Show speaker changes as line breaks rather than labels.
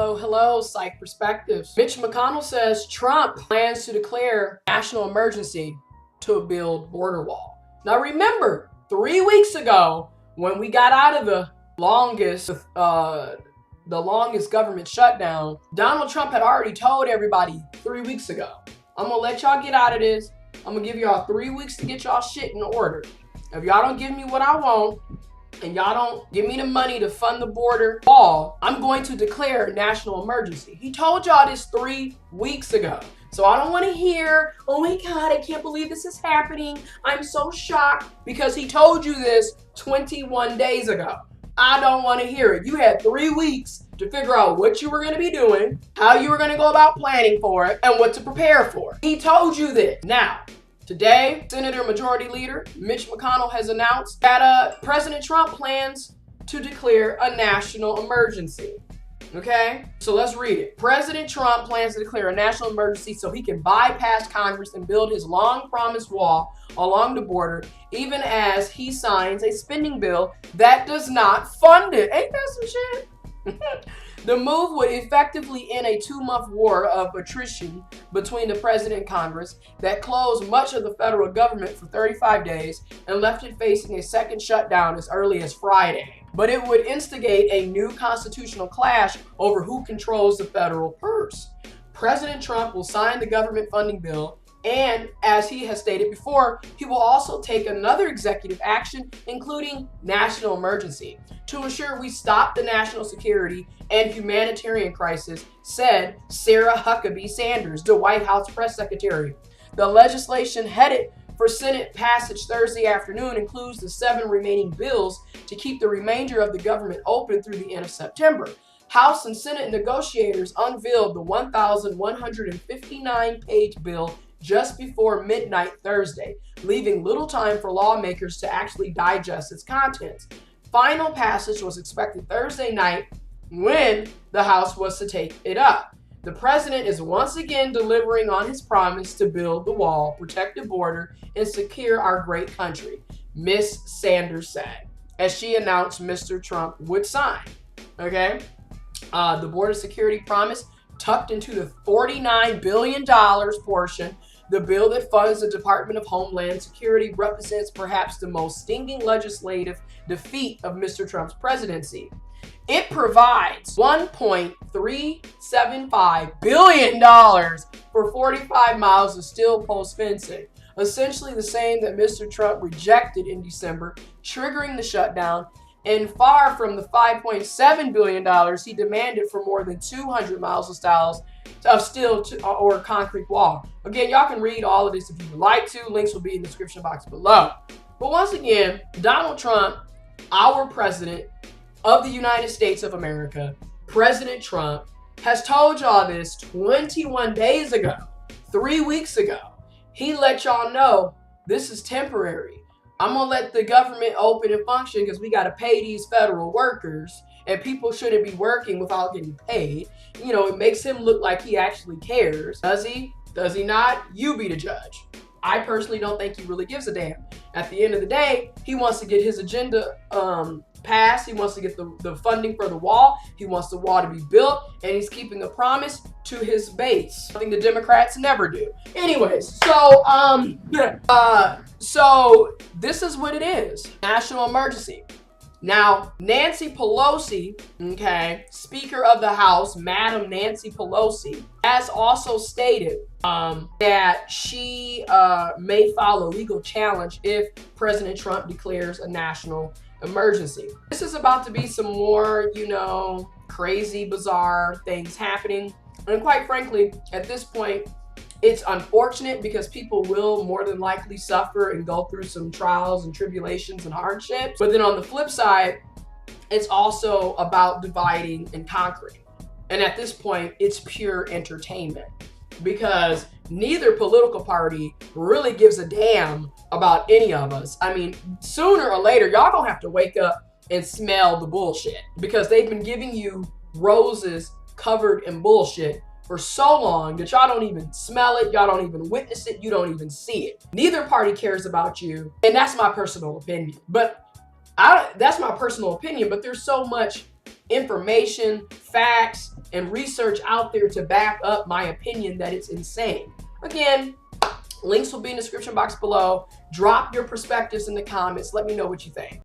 Hello, hello, Psych Perspectives. Mitch McConnell says Trump plans to declare national emergency to build border wall. Now remember, 3 weeks ago, when we got out of the longest government shutdown, Donald Trump had already told everybody 3 weeks ago, I'm gonna let y'all get out of this. I'm gonna give y'all 3 weeks to get y'all shit in order. If y'all don't give me what I want, and y'all don't give me the money to fund the border wall, I'm going to declare a national emergency. He told y'all this 3 weeks ago. So I don't want to hear, oh my God, I can't believe this is happening. I'm so shocked, because he told you this 21 days ago. I don't want to hear it. You had 3 weeks to figure out what you were going to be doing, how you were going to go about planning for it, and what to prepare for. He told you this. Now, today, Senator Majority Leader Mitch McConnell has announced that President Trump plans to declare a national emergency. Okay, so let's read it. President Trump plans to declare a national emergency so he can bypass Congress and build his long-promised wall along the border, even as he signs a spending bill that does not fund it. Ain't that some shit? The move would effectively end a 2-month war of attrition between the president and Congress that closed much of the federal government for 35 days and left it facing a second shutdown as early as Friday. But it would instigate a new constitutional clash over who controls the federal purse. President Trump will sign the government funding bill, and as he has stated before, he will also take another executive action, including national emergency, to ensure we stop the national security and humanitarian crisis, said Sarah Huckabee Sanders, the White House press secretary. The legislation headed for Senate passage Thursday afternoon includes the 7 remaining bills to keep the remainder of the government open through the end of September. House and Senate negotiators unveiled the 1,159-page bill just before midnight Thursday, leaving little time for lawmakers to actually digest its contents. Final passage was expected Thursday night, when the House was to take it up. The president is once again delivering on his promise to build the wall, protect the border, and secure our great country, Ms. Sanders said, as she announced Mr. Trump would sign. Okay? The border security promise tucked into the $49 billion portion. The bill that funds the Department of Homeland Security represents perhaps the most stinging legislative defeat of Mr. Trump's presidency. It provides $1.375 billion for 45 miles of steel post fencing, essentially the same that Mr. Trump rejected in December, triggering the shutdown, and far from the $5.7 billion he demanded for more than 200 miles of steel or concrete wall. Again, y'all can read all of this if you would like to. Links will be in the description box below. But once again, Donald Trump, our president of the United States of America, President Trump, has told y'all this 21 days ago, 3 weeks ago. He let y'all know this is temporary. I'm gonna let the government open and function because we gotta pay these federal workers, and people shouldn't be working without getting paid. You know, it makes him look like he actually cares. Does he? Does he not? You be the judge. I personally don't think he really gives a damn. At the end of the day, he wants to get his agenda passed. He wants to get the funding for the wall. He wants the wall to be built, and he's keeping a promise to his base, something the Democrats never do. Anyways, so so this is what it is. National emergency. Now, Nancy Pelosi, okay, Speaker of the House, Madam Nancy Pelosi, has also stated that she may file a legal challenge if President Trump declares a national emergency. This is about to be some more, crazy, bizarre things happening. And quite frankly, at this point, it's unfortunate because people will more than likely suffer and go through some trials and tribulations and hardships. But then on the flip side, it's also about dividing and conquering. And at this point, it's pure entertainment because neither political party really gives a damn about any of us. I mean, sooner or later, y'all gonna have to wake up and smell the bullshit because they've been giving you roses covered in bullshit for so long that y'all don't even smell it, y'all don't even witness it, you don't even see it. Neither party cares about you, and that's my personal opinion. But that's my personal opinion, but there's so much information, facts, and research out there to back up my opinion that it's insane. Again, links will be in the description box below. Drop your perspectives in the comments. Let me know what you think.